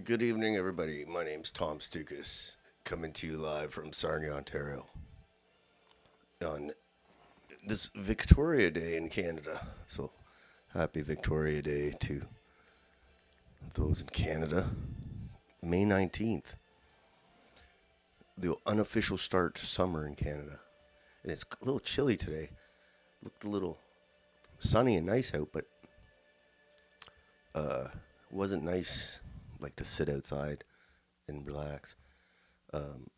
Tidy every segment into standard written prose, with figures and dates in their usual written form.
Good evening, everybody. My name's Tom Stoukas, coming to you live from Sarnia, Ontario, on this Victoria Day in Canada. So, happy Victoria Day to those in Canada. May 19th, the unofficial start to summer in Canada. And it's a little chilly today. Looked a little sunny and nice out, but wasn't nice like to sit outside and relax. Um,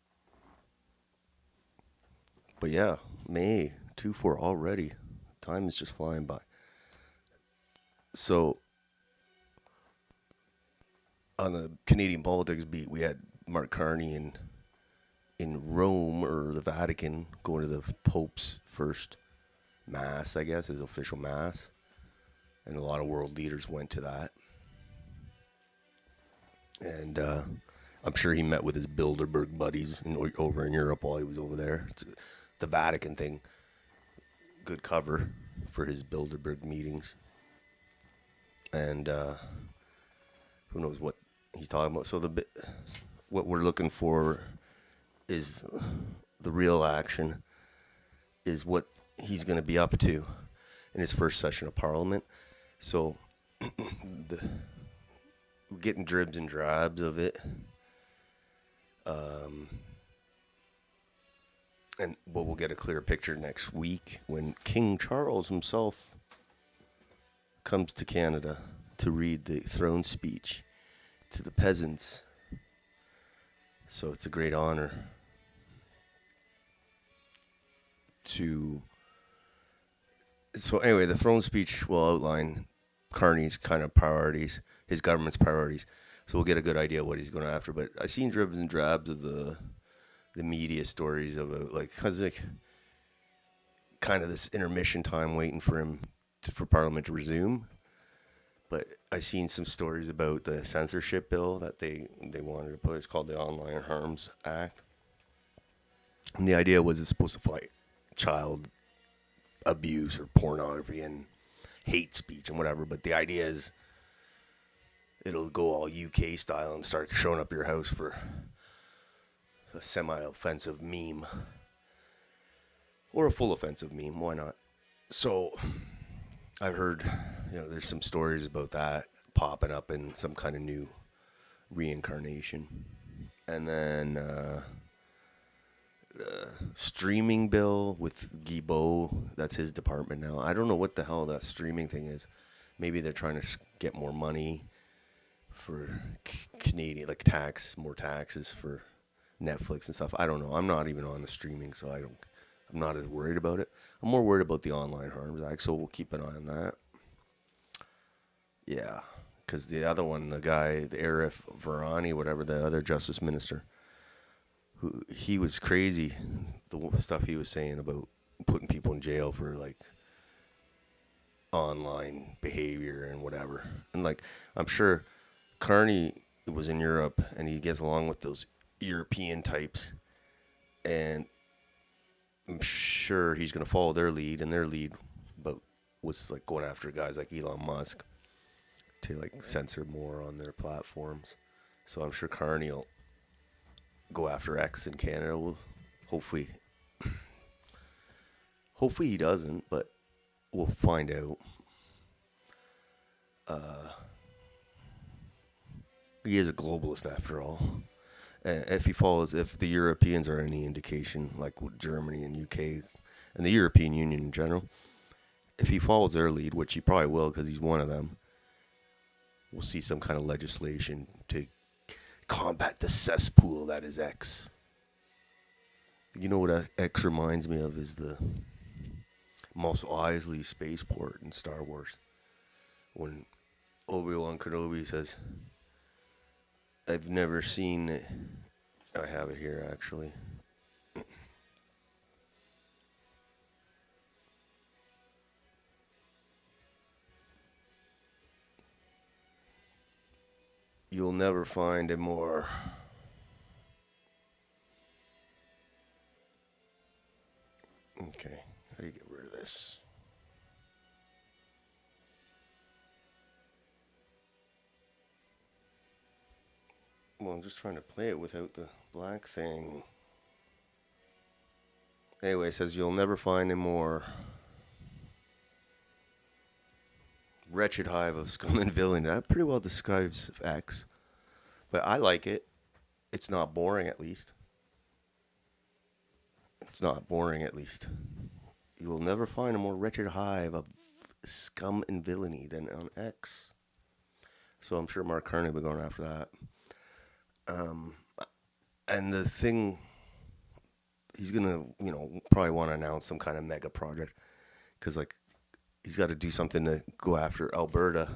but yeah, May 2-4 already. Time is just flying by. So on the Canadian politics beat, we had Mark Carney in Rome or the Vatican going to the Pope's first mass, I guess, his official mass, and a lot of world leaders went to that. And I'm sure he met with his Bilderberg buddies over in Europe while he was over there. It's the Vatican thing, good cover for his Bilderberg meetings. And who knows what he's talking about. So what we're looking for is the real action, is what he's going to be up to in his first session of Parliament. So we're getting dribs and drabs of it. But we'll get a clear picture next week when King Charles himself comes to Canada to read the throne speech to the peasants. So it's a great honor to... So anyway, the throne speech will outline Carney's kind of priorities, his government's priorities. So we'll get a good idea what he's going after. But I've seen dribs and drabs of the media stories about, like, cause like kind of this intermission time waiting for him for Parliament to resume. But I seen some stories about the censorship bill that they wanted to put. It's called the Online Harms Act, and the idea was it's supposed to fight child abuse or pornography and hate speech and whatever. But the idea is it'll go all UK style and start showing up your house for a semi-offensive meme or a full offensive meme. Why not? So I heard, there's some stories about that popping up in some kind of new reincarnation. And then the streaming bill with Guilbeault, that's his department now. I don't know what the hell that streaming thing is. Maybe they're trying to get more money for Canadian, like more taxes for Netflix and stuff. I don't know. I'm not even on the streaming, so I'm not as worried about it. I'm more worried about the Online Harms Act, so we'll keep an eye on that. Yeah, because the other one, the guy, the Arif Virani, whatever, the other justice minister, he was crazy. The stuff he was saying about putting people in jail for, like, online behavior and whatever. And, like, I'm sure Carney was in Europe and he gets along with those European types, and I'm sure he's going to follow their lead, and their lead was like going after guys like Elon Musk to, like, censor more on their platforms. So I'm sure Carney will go after X in Canada. Well, hopefully he doesn't, but we'll find out. He is a globalist after all. If the Europeans are any indication, like with Germany and UK and the European Union in general, if he follows their lead, which he probably will because he's one of them, we'll see some kind of legislation to combat the cesspool that is X. You know what X reminds me of is the Mos Eisley spaceport in Star Wars. When Obi-Wan Kenobi says, I've never seen it. I have it here, actually. You'll never find a more... Okay, how do you get rid of this? Well, I'm just trying to play it without the black thing. Anyway, it says you'll never find a more wretched hive of scum and villainy. That pretty well describes X. But I like it. It's not boring, at least. It's not boring, at least. You will never find a more wretched hive of scum and villainy than on X. So I'm sure Mark Carney will be going after that. And the thing, he's gonna, probably want to announce some kind of mega project, because like he's got to do something to go after Alberta.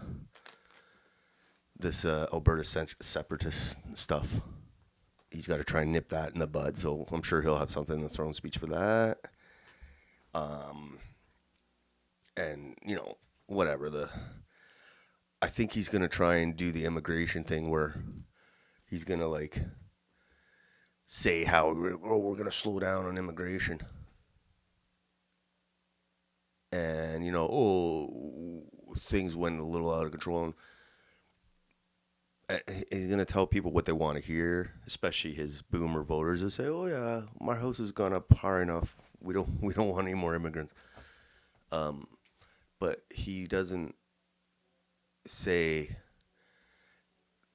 This Alberta separatist stuff. He's got to try and nip that in the bud. So I'm sure he'll have something in the throne speech for that. And whatever I think he's gonna try and do the immigration thing where he's gonna like say how we're gonna slow down on immigration, and things went a little out of control. And he's gonna tell people what they want to hear, especially his boomer voters. They say, "Oh yeah, my house has gone up high enough. We don't want any more immigrants." But he doesn't say,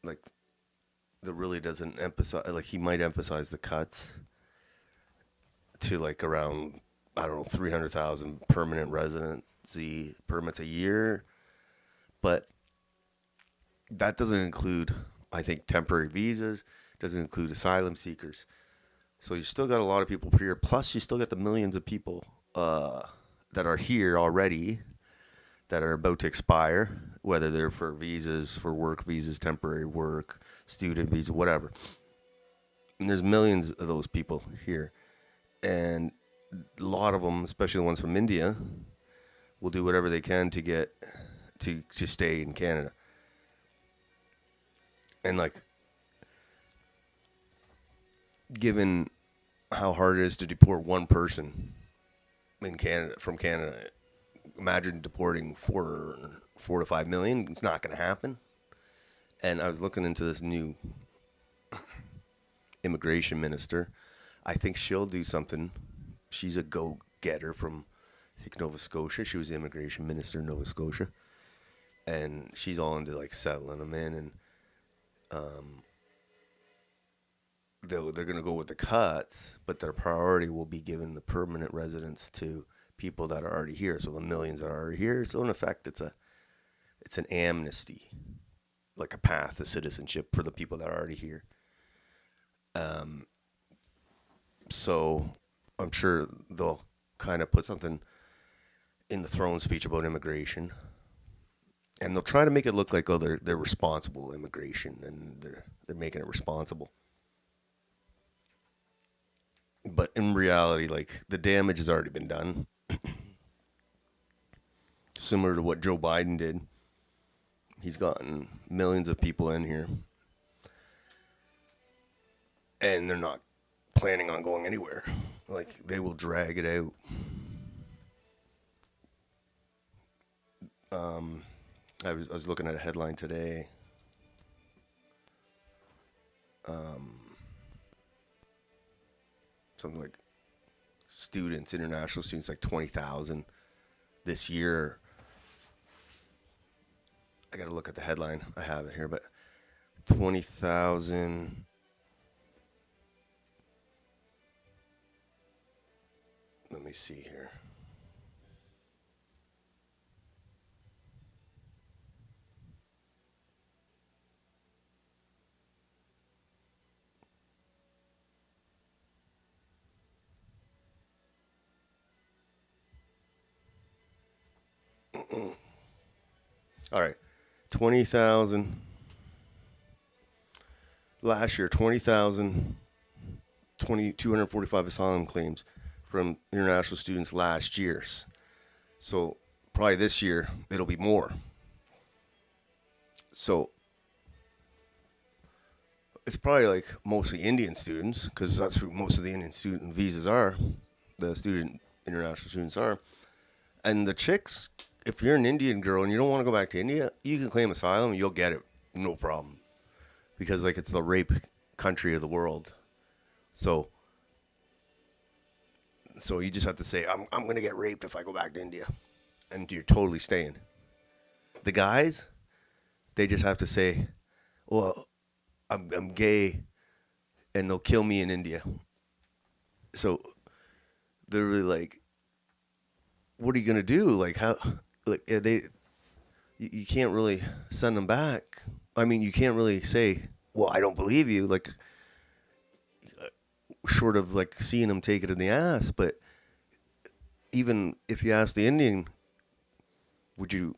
like, that really doesn't emphasize, like, he might emphasize the cuts to, like, around, I don't know, 300,000 permanent residency permits a year. But that doesn't include, I think, temporary visas, doesn't include asylum seekers. So you still got a lot of people here. Plus, you still got the millions of people that are here already that are about to expire, whether they're for visas, for work visas, temporary work, student visa, whatever. And there's millions of those people here. And a lot of them, especially the ones from India, will do whatever they can to get to stay in Canada. And like, given how hard it is to deport one person in Canada from Canada, imagine deporting 4 to 5 million. It's not going to happen. And I was looking into this new immigration minister. I think she'll do something. She's a go-getter from, I think, Nova Scotia. She was the immigration minister in Nova Scotia. And she's all into like settling them in. And they're going to go with the cuts, but their priority will be giving the permanent residence to people that are already here. So the millions that are already here. So in effect, it's an amnesty, like a path to citizenship for the people that are already here. So I'm sure they'll kind of put something in the throne speech about immigration, and they'll try to make it look like, oh, they're responsible immigration, and they're making it responsible. But in reality, like, the damage has already been done. Similar to what Joe Biden did. He's gotten millions of people in here. And they're not planning on going anywhere. Like, they will drag it out. I was looking at a headline today. Something like international students, like 20,000 this year. I got to look at the headline. I have it here, but 20,000. Let me see here. All right. 20,000. Last year, 20,000, 245 asylum claims from international students last year. So probably this year, it'll be more. So it's probably like mostly Indian students, because that's who most of the Indian student visas are. The international students are. And the chicks, if you're an Indian girl and you don't want to go back to India, you can claim asylum. You'll get it. No problem. because like it's the rape country of the world. So you just have to say I'm going to get raped if I go back to India, and you're totally staying. The guys, they just have to say, well, I'm gay, and they'll kill me in India. So they're really like, what are you gonna do? Like how? Like you can't really send them back. I mean, you can't really say, well, I don't believe you. Like, short of like seeing them take it in the ass. But even if you ask the Indian, would you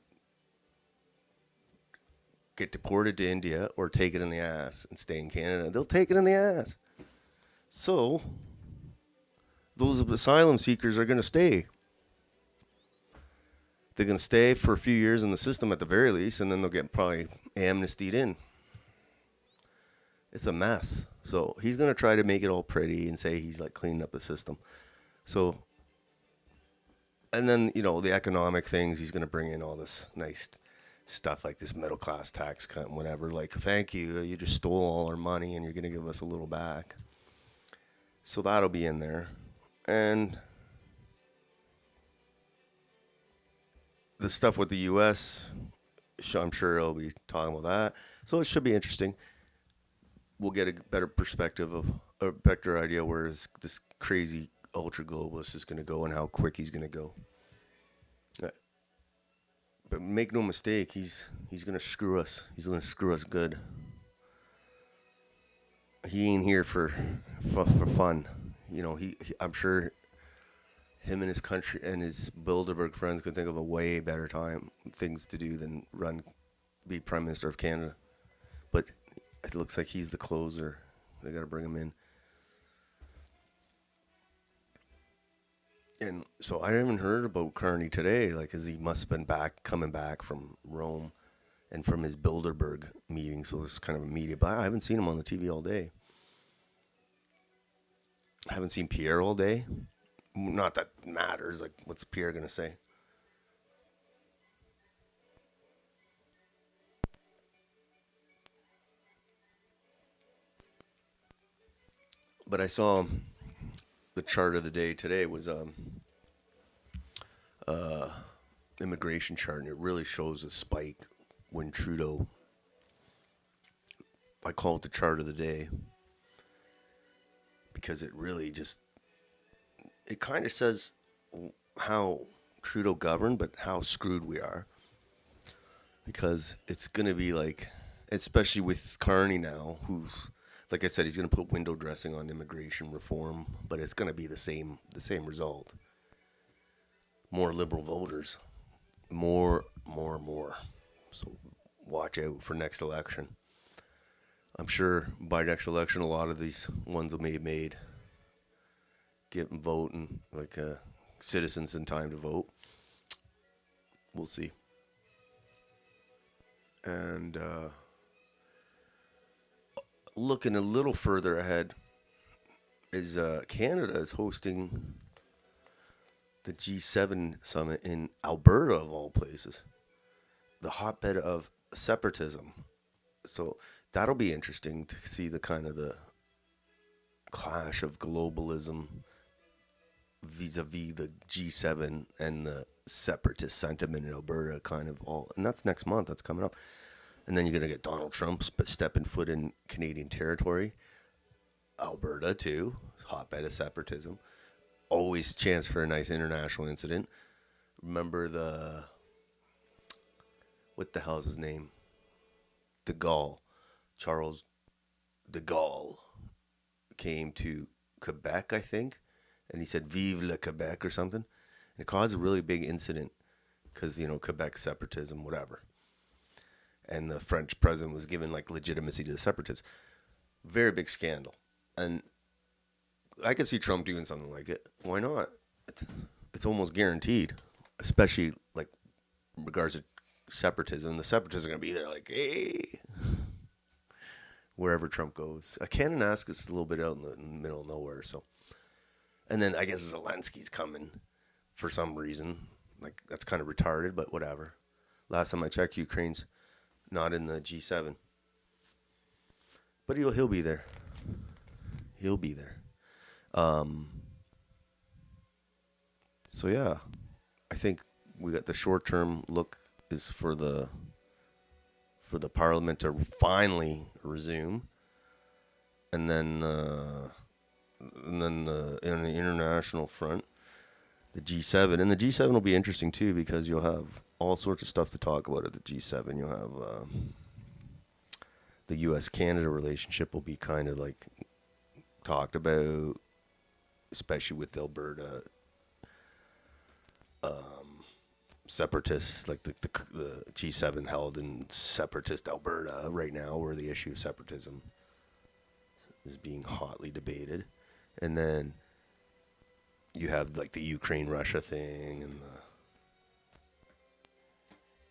get deported to India or take it in the ass and stay in Canada? They'll take it in the ass. So those asylum seekers are going to stay. They're going to stay for a few years in the system at the very least, and then they'll get probably amnestied in. It's a mess. So he's going to try to make it all pretty and say he's like cleaning up the system. So, and then, you know, the economic things, he's going to bring in all this nice stuff like this middle class tax cut and whatever. Like, thank you. You just stole all our money and you're going to give us a little back. So that'll be in there. And the stuff with the U.S., I'm sure he'll be talking about that. So it should be interesting. We'll get a better perspective of, a better idea where this crazy ultra globalist is going to go and how quick he's going to go. But make no mistake, he's going to screw us. He's going to screw us good. He ain't here for fun. You know, I'm sure him and his country and his Bilderberg friends could think of a way better things to do than be Prime Minister of Canada. But it looks like he's the closer. They got to bring him in. And so I haven't heard about Carney today, like, as he must have been coming back from Rome and from his Bilderberg meeting. So it's kind of a media, but I haven't seen him on the TV all day. I haven't seen Pierre all day. Not that matters. Like, what's Pierre going to say? But I saw the chart of the day today was immigration chart, and it really shows a spike when Trudeau. I call it the chart of the day because it really it kind of says how Trudeau governed, but how screwed we are. Because it's going to be like, especially with Carney now, who's, like I said, he's going to put window dressing on immigration reform, but it's going to be the same result. More liberal voters. More. So watch out for next election. I'm sure by next election, a lot of these ones will be made. Get and vote, and like citizens in time to vote. We'll see. And looking a little further ahead is Canada is hosting the G7 summit in Alberta, of all places, the hotbed of separatism. So that'll be interesting to see the kind of the clash of globalism vis-a-vis the G7 and the separatist sentiment in Alberta, kind of all, and that's next month. That's coming up, and then you're gonna get Donald Trump stepping foot in Canadian territory. Alberta too, hotbed of separatism. Always chance for a nice international incident. Remember what the hell is his name? De Gaulle, Charles de Gaulle, came to Quebec, I think, and he said "Vive le Quebec" or something, and it caused a really big incident because, you know, Quebec separatism, whatever. And the French president was given like legitimacy to the separatists. Very big scandal, and I could see Trump doing something like it. Why not? It's almost guaranteed, especially like in regards to separatism. The separatists are going to be there like, hey, wherever Trump goes. Kananask is a little bit out in the middle of nowhere. So, and then I guess Zelensky's coming for some reason. Like, that's kind of retarded, but whatever. Last time I checked, Ukraine's not in the G7. But he'll be there. He'll be there. Um, so yeah, I think we got the short term look is for the parliament to finally resume, and then in the international front, the G7, and the G7 will be interesting too because you'll have all sorts of stuff to talk about at the G7. You'll have the U.S.-Canada relationship will be kind of like talked about, especially with Alberta separatists, like the G7 held in separatist Alberta right now, where the issue of separatism is being hotly debated. And then you have like the Ukraine-Russia thing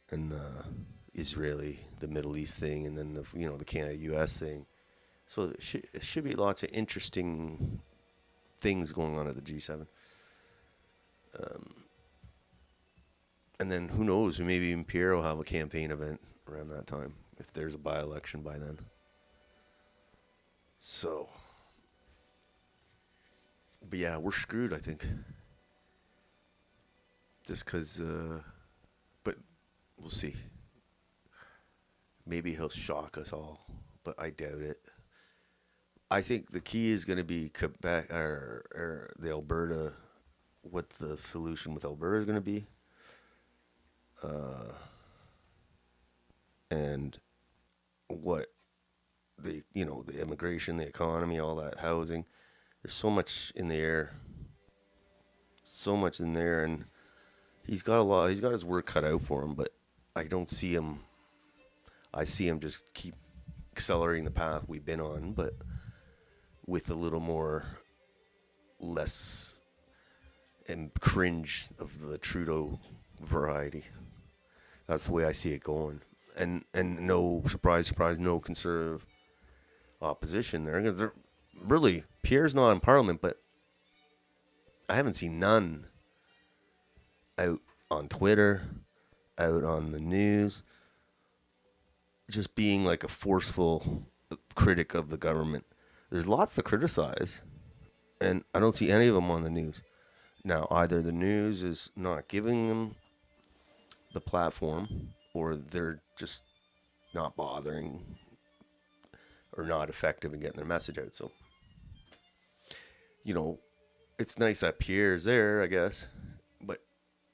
and the Israeli, the Middle East thing, and then the Canada-U.S. thing. So it should be lots of interesting things going on at the G7. And then who knows? Maybe even Pierre will have a campaign event around that time if there's a by-election by then. So, but yeah, we're screwed, I think. Just because, but we'll see. Maybe he'll shock us all, but I doubt it. I think the key is going to be Quebec or the Alberta, what the solution with Alberta is going to be. And what the immigration, the economy, all that, housing. There's so much in the air. So much in there, and he's got his work cut out for him, but I don't see him. I see him just keep accelerating the path we've been on, but with a little more less and cringe of the Trudeau variety. That's the way I see it going. And no surprise, no conservative opposition there. Because they're really, Pierre's not in Parliament, but I haven't seen none out on Twitter, out on the news, just being like a forceful critic of the government. There's lots to criticize, and I don't see any of them on the news. Now, either the news is not giving them the platform, or they're just not bothering or not effective in getting their message out. So, it's nice that Pierre's there, I guess, but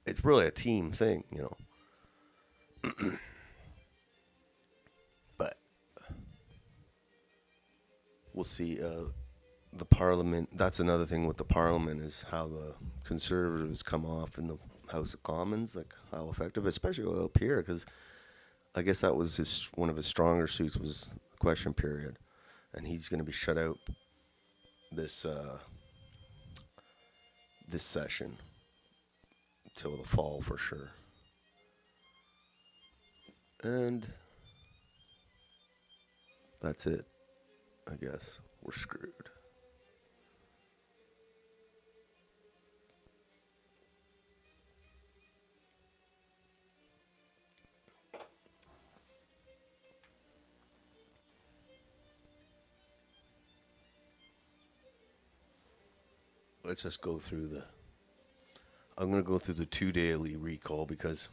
it's really a team thing, But we'll see. The Parliament, that's another thing with the Parliament, is how the Conservatives come off in the House of Commons, like how effective, especially with Pierre, because I guess that was one of his stronger suits was the question period, and he's going to be shut out this session till the fall for sure. And that's it, I guess. We're screwed. Let's just go through I'm going to go through the 2 daily recall because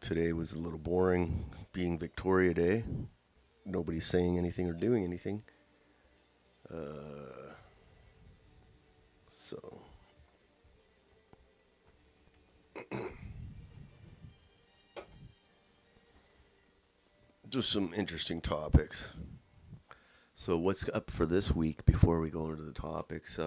today was a little boring being Victoria Day. Nobody's saying anything or doing anything. So just some interesting topics. So what's up for this week before we go into the topics?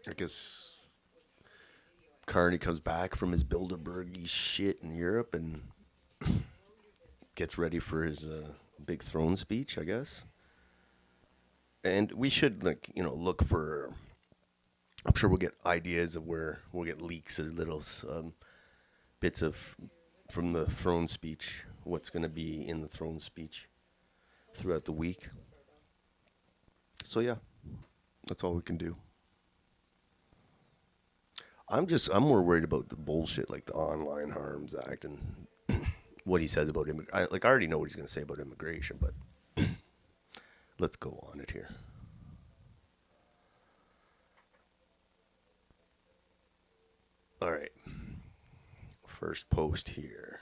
I guess Carney comes back from his Bilderberg shit in Europe and gets ready for his big throne speech, I guess. And we should look for. I'm sure we'll get ideas of where we'll get leaks or little bits from the throne speech what's going to be in the throne speech throughout the week. So yeah, that's all we can do. I'm more worried about the bullshit like the Online Harms Act and what he says about I already know what he's going to say about immigration, but let's go on it here. All right. First post here.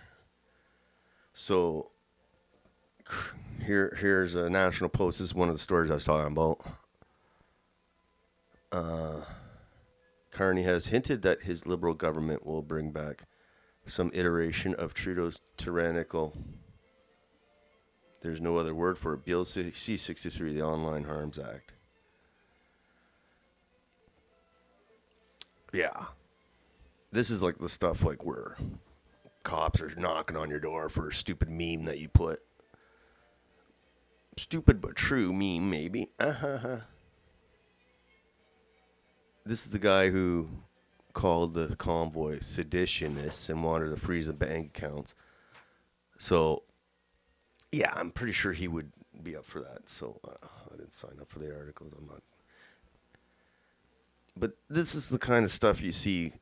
So here's a National Post. This is one of the stories I was talking about. Carney has hinted that his Liberal government will bring back some iteration of Trudeau's tyrannical, there's no other word for it, Bill C-63, the Online Harms Act. Yeah. This is like the stuff like where cops are knocking on your door for a stupid meme that you put. Stupid but true meme, maybe. This is the guy who called the convoy seditionists and wanted to freeze the bank accounts. So, yeah, I'm pretty sure he would be up for that. So, I didn't sign up for the articles. I'm not. But this is the kind of stuff you see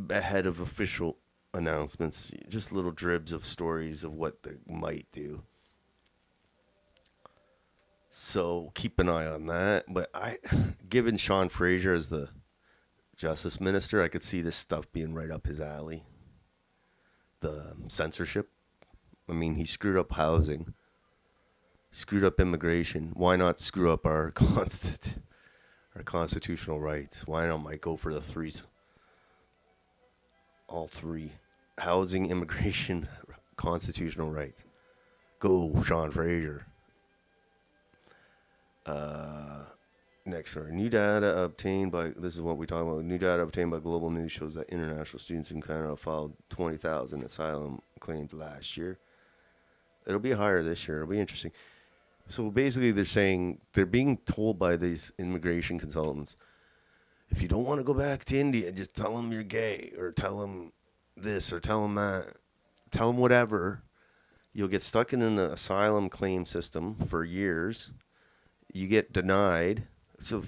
ahead of official announcements. Just little dribs of stories of what they might do. So, keep an eye on that. But given Sean Fraser as the Justice Minister, I could see this stuff being right up his alley. The censorship. I mean, he screwed up housing. Screwed up immigration. Why not screw up our constitutional rights? Why not Mike go for the three? All three. Housing, immigration, constitutional rights. Go, Sean Fraser. Next, new data obtained by, this is what we talk about, new data obtained by Global News shows that international students in Canada filed 20,000 asylum claims last year. It'll be higher this year. It'll be interesting. So basically they're being told by these immigration consultants, if you don't want to go back to India, just tell them you're gay, or tell them this, or tell them that, tell them whatever. You'll get stuck in an asylum claim system for years. You get denied. So,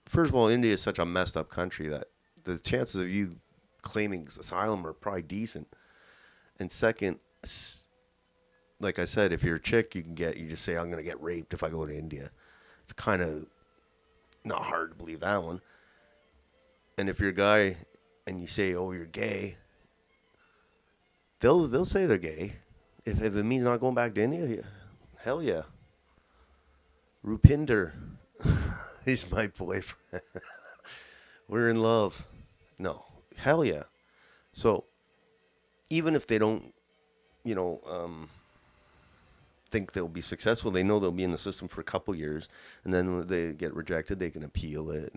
first of all, India is such a messed up country that the chances of you claiming asylum are probably decent. And second, like I said, if you're a chick, you just say, I'm going to get raped if I go to India. It's kind of not hard to believe that one. And if you're a guy and you say, oh, you're gay, they'll say they're gay. If it means not going back to India, hell yeah. Rupinder, he's my boyfriend. We're in love. No, hell yeah. So, even if they don't, think they'll be successful, they know they'll be in the system for a couple years, and then when they get rejected, they can appeal it.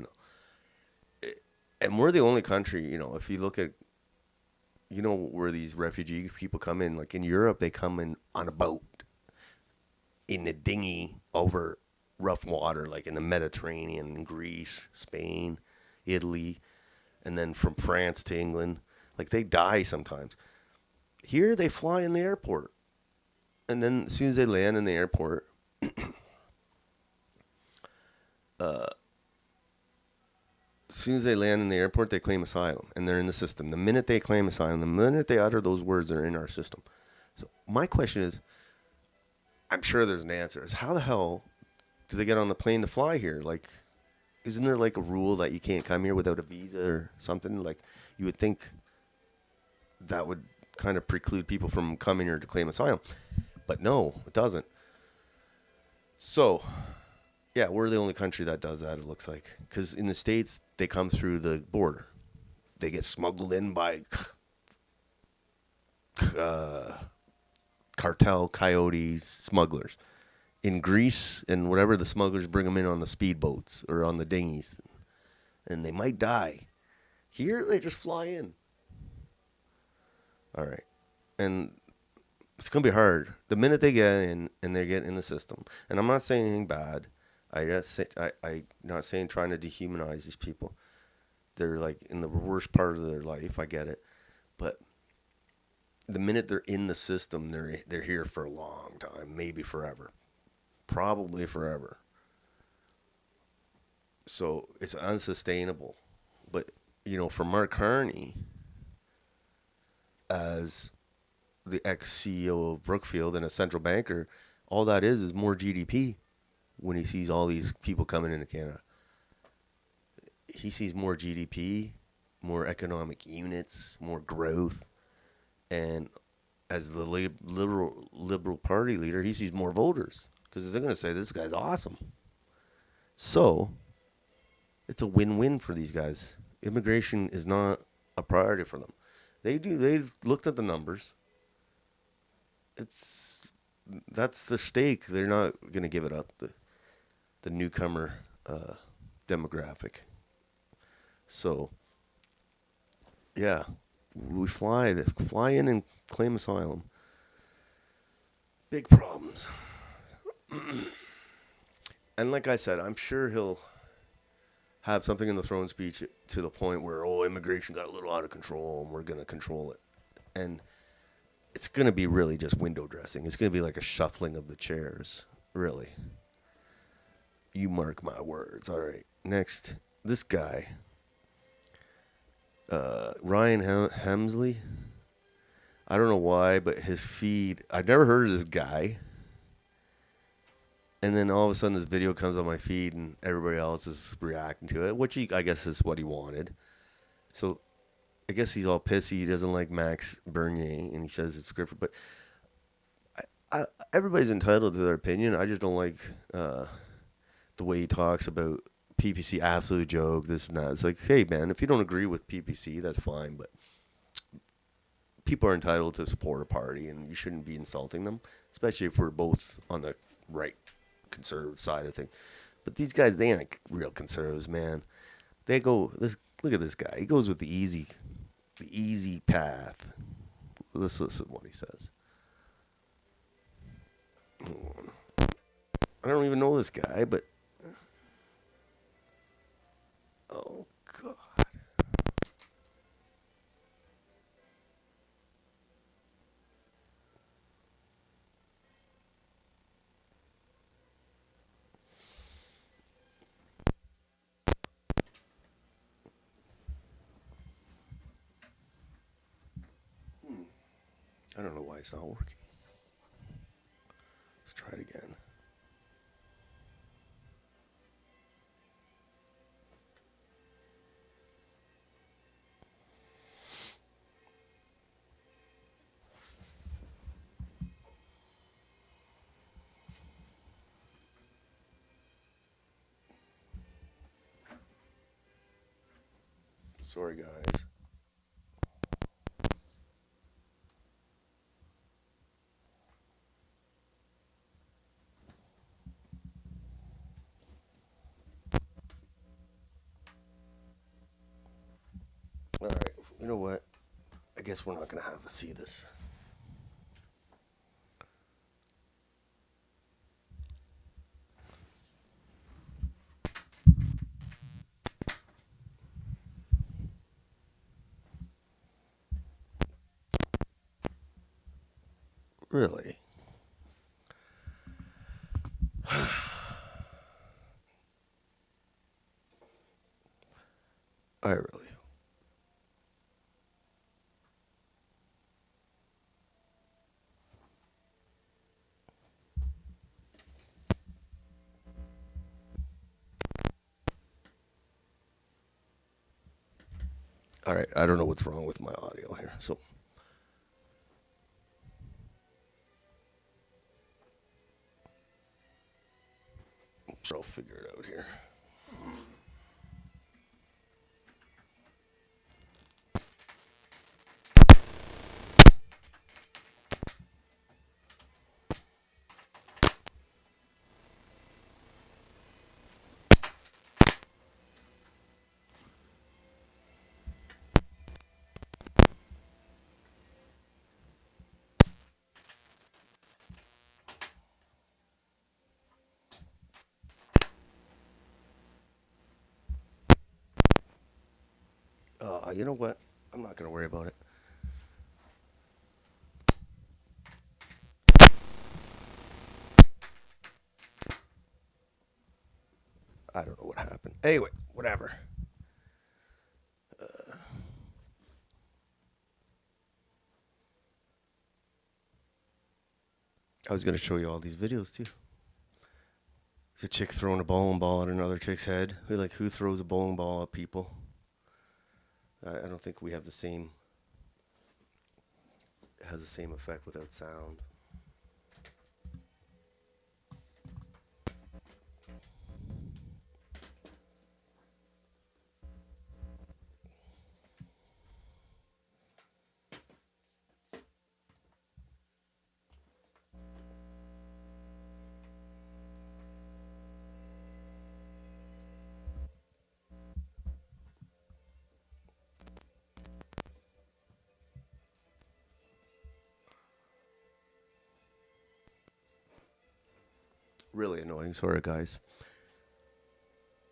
And we're the only country, if you look at, where these refugee people come in, like in Europe, they come in on a boat, in a dinghy over rough water, like in the Mediterranean, Greece, Spain, Italy, and then from France to England. Like, they die sometimes. Here, they fly in the airport. And then as soon as they land in the airport, they claim asylum, and they're in the system. The minute they claim asylum, the minute they utter those words, they're in our system. So my question is, I'm sure there's an answer, is how the hell do they get on the plane to fly here? Like, isn't there like a rule that you can't come here without a visa or something? Like, you would think that would kind of preclude people from coming here to claim asylum. But no, it doesn't. So, yeah, we're the only country that does that, it looks like. Because in the States, they come through the border. They get smuggled in by cartel, coyotes, smugglers. In Greece and whatever, the smugglers bring them in on the speedboats or on the dinghies. And they might die. Here, they just fly in. All right. And it's going to be hard. The minute they get in and they get in the system. And I'm not saying anything bad. I'm not saying trying to dehumanize these people. They're like in the worst part of their life. I get it. But the minute they're in the system, they're here for a long time, maybe forever, probably forever. So it's unsustainable. But for Mark Carney, as the ex CEO of Brookfield and a central banker, all that is more GDP. When he sees all these people coming into Canada, he sees more GDP, more economic units, more growth, and as the liberal party leader, he sees more voters because they're going to say this guy's awesome. So it's a win-win for these guys. Immigration is not a priority for them. They've looked at the numbers. That's their stake. They're not going to give it up. The newcomer demographic. So yeah, we fly in and claim asylum. Big problems. And like I said, I'm sure he'll have something in the throne speech to the point where, immigration got a little out of control and we're going to control it. And it's going to be really just window dressing. It's going to be like a shuffling of the chairs, really. You mark my words. All right, next, this guy, Ryan Hemsley. I don't know why, but his feed, I'd never heard of this guy. And then all of a sudden this video comes on my feed and everybody else is reacting to it, which I guess is what he wanted. So I guess he's all pissy. He doesn't like Max Bernier and he says it's scripted. But everybody's entitled to their opinion. I just don't like the way he talks about PPC, absolute joke, this and that. It's like, hey, man, if you don't agree with PPC, that's fine. But people are entitled to support a party and you shouldn't be insulting them, especially if we're both on the right conservative side of things. But these guys, they aren't real conservatives, man. Look at this guy. He goes with the easy path. Let's listen to what he says. I don't even know this guy, but oh God. I don't know why it's not working. Let's try it again. Sorry, guys. All right. You know what? I guess we're not going to have to see this. Really? I really. All right. I don't know what's wrong with my audio here. So. I'll figure it out here. You know what? I'm not going to worry about it. I don't know what happened. Anyway, whatever. I was going to show you all these videos too. There's a chick throwing a bowling ball at another chick's head. Who throws a bowling ball at people? I don't think we have the same. It has the same effect without sound. Really annoying. Sorry, guys.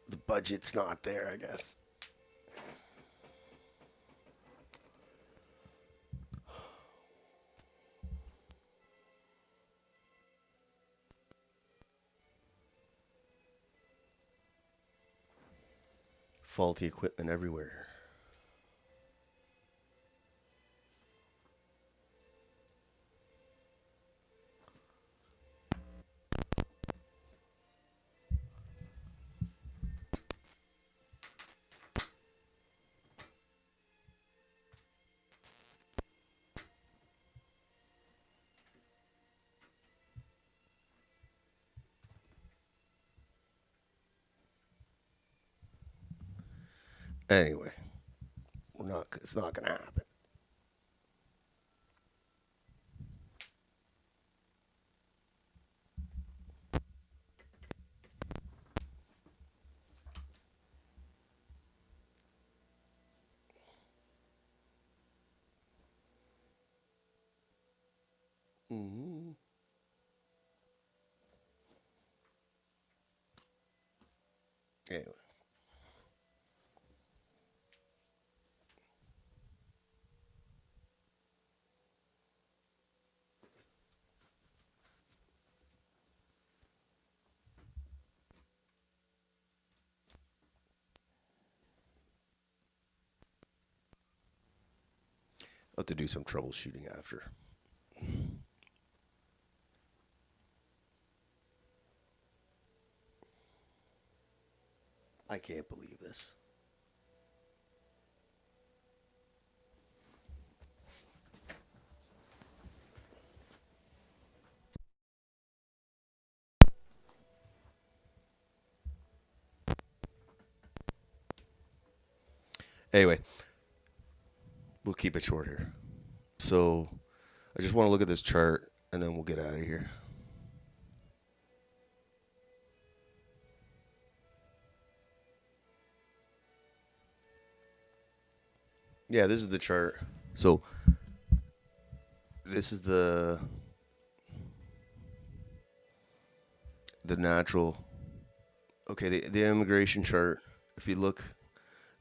The budget's not there, I guess. Faulty equipment everywhere. Anyway, it's not going to happen. Mm-hmm. Anyway. I'll have to do some troubleshooting after. I can't believe this. Anyway, we'll keep it short here. So, I just want to look at this chart and then we'll get out of here. Yeah, this is the chart. So, this is the natural. Okay, the immigration chart. If you look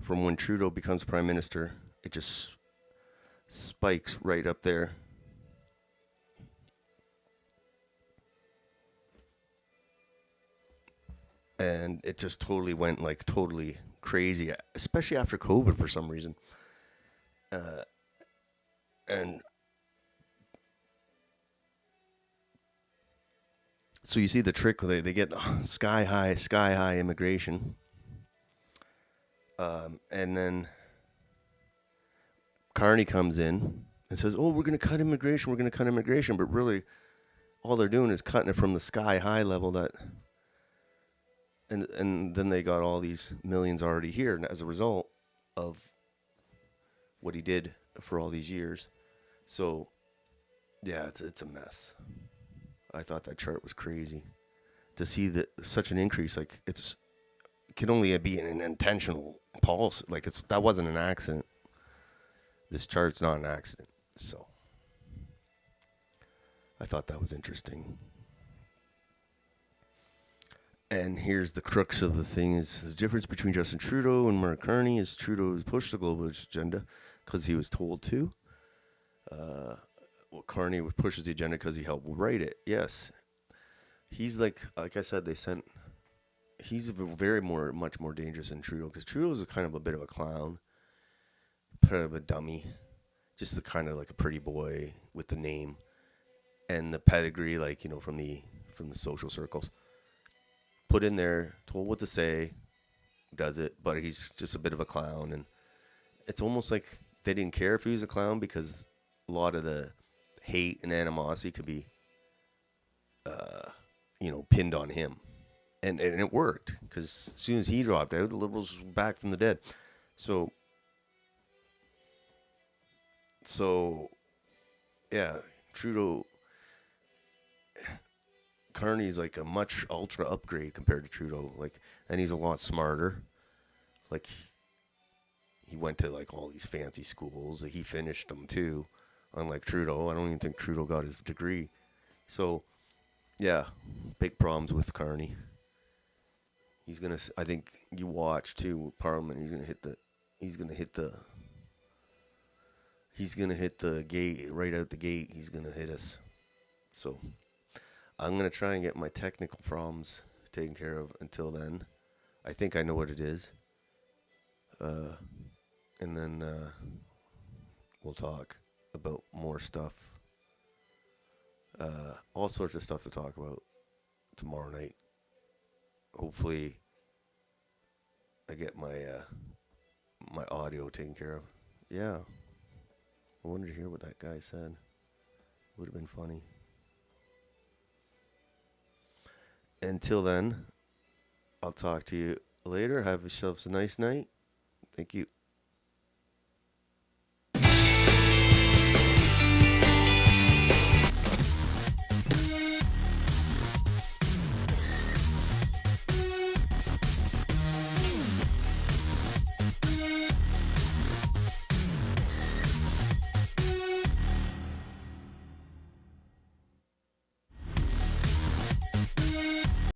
from when Trudeau becomes prime minister, it just spikes right up there. And it just totally went totally crazy, especially after COVID for some reason. And so you see the trick, they get sky high immigration. And then Carney comes in and says, oh, we're going to cut immigration. But really, all they're doing is cutting it from the sky high level and then they got all these millions already here as a result of what he did for all these years. So, yeah, it's a mess. I thought that chart was crazy. To see that such an increase, it can only be an intentional policy. That wasn't an accident. This chart's not an accident. So, I thought that was interesting. And here's the crux of the thing: is the difference between Justin Trudeau and Mark Carney is Trudeau has pushed the globalist agenda because he was told to. Carney pushes the agenda because he helped write it. Yes, he's like I said, they sent he's much more dangerous than Trudeau, because Trudeau's a kind of a bit of a clown, kind of a dummy, just the kind of like a pretty boy with the name and the pedigree, like, from the social circles. Put in there, told what to say, does it, but he's just a bit of a clown, and it's almost like they didn't care if he was a clown, because a lot of the hate and animosity could be, pinned on him, and it worked, because as soon as he dropped out, the Liberals were back from the dead. So yeah, Trudeau, Carney's like a much ultra upgrade compared to Trudeau, like, and he's a lot smarter. Like, he went to like all these fancy schools. He finished them too. Unlike Trudeau, I don't even think Trudeau got his degree. So, yeah, big problems with Carney. He's gonna. I think you watch too. Parliament. He's gonna hit the. He's gonna hit the. He's gonna hit the gate right out the gate. He's gonna hit us. So, I'm gonna try and get my technical problems taken care of. Until then, I think I know what it is. And then we'll talk about more stuff. All sorts of stuff to talk about tomorrow night. Hopefully, I get my audio taken care of. Yeah, I wanted to hear what that guy said. Would have been funny. Until then, I'll talk to you later. Have yourselves a nice night. Thank you.